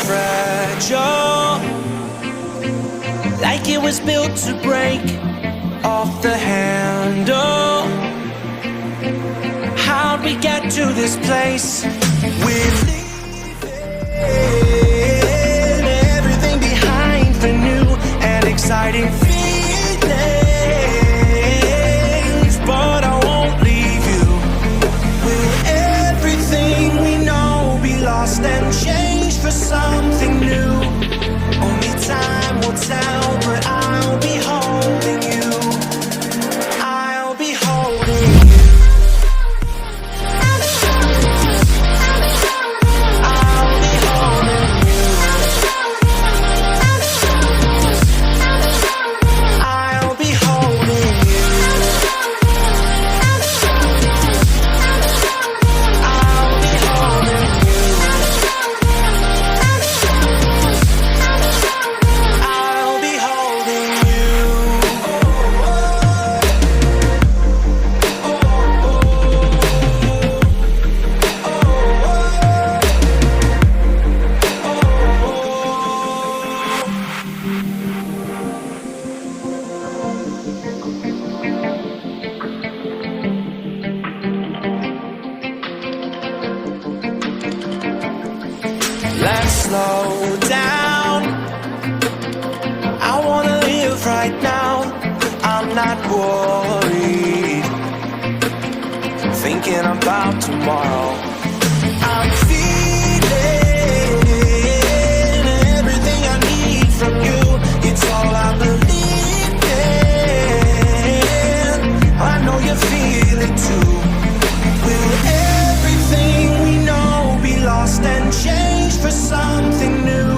fragile, like it was built to break off the handle. How'd we get to this place? We're leaving everything behind for new and exciting feelings, but I won't leave you. Will everything we know be lost and changed for something new? Only time will tell, but I'll be holding you. I'll be holding you. Let's slow down. I wanna live right now. I'm not worried, thinking about tomorrow. I'm feeling everything I need from you. It's all I believe in. I know you feel it too. Will everything we know be lost and changed for something new?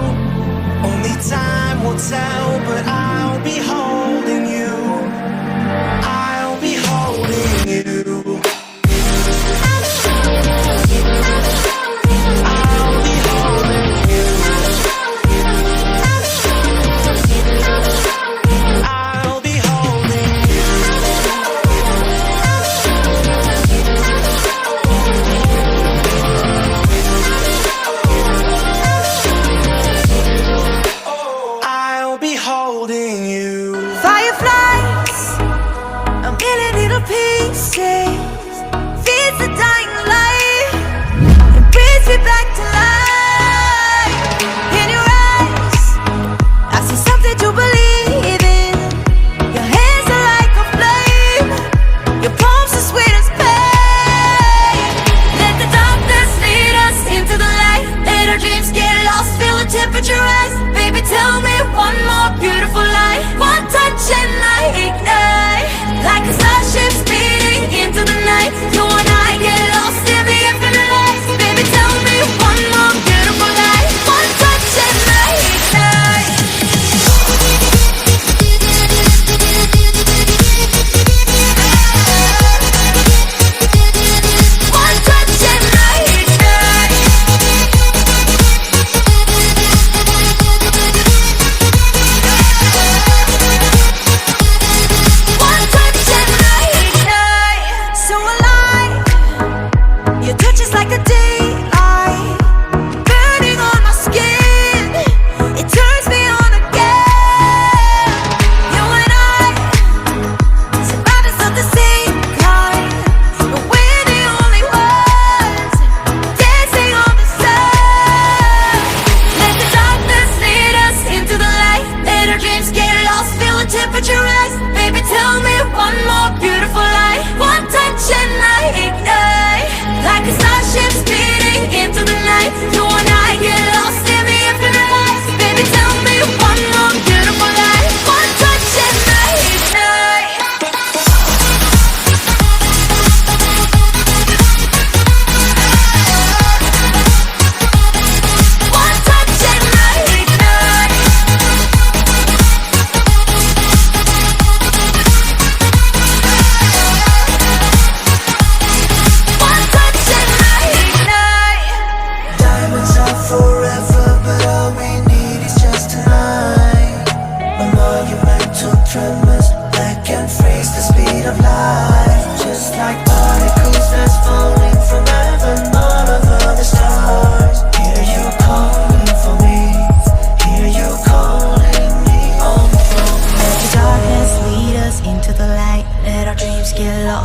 Only time will tell, but I'll be holding you. I'll be holding you.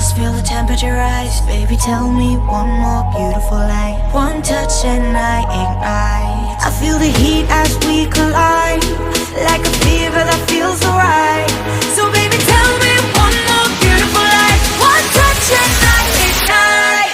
walls, feel the temperature rise. Baby, tell me one more beautiful lie. One touch and I ignite. I feel the heat as we collide, like a fever that feels so right. So baby, tell me one more beautiful lie. One touch and I ignite.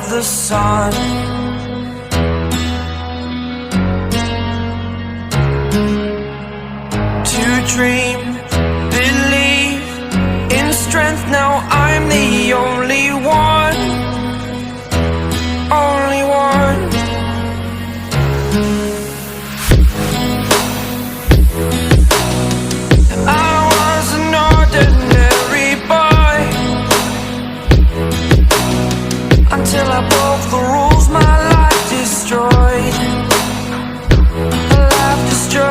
The sun, to dream, believe in strength. Now I'm the only one, only one. I was an ordinary boy until I broke the rules, my life destroyed. Life destroyed.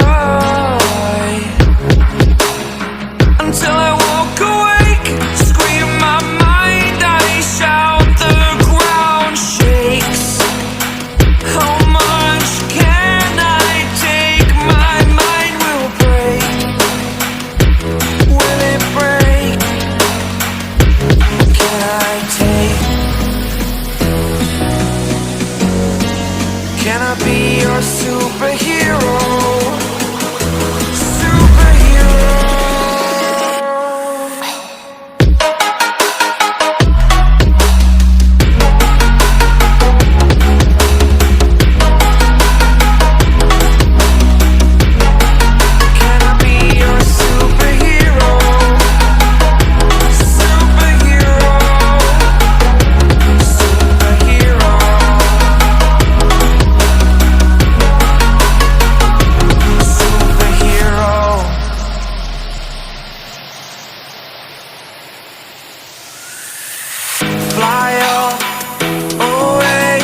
Until I woke awake, scream my mind, I shout, the ground shakes. How much can I take? My mind will break. Will it break? Can I take? Can I be your superhero? Superhero. Can I be your superhero? Superhero. Superhero. Fly away.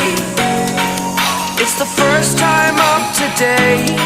It's the first time of today.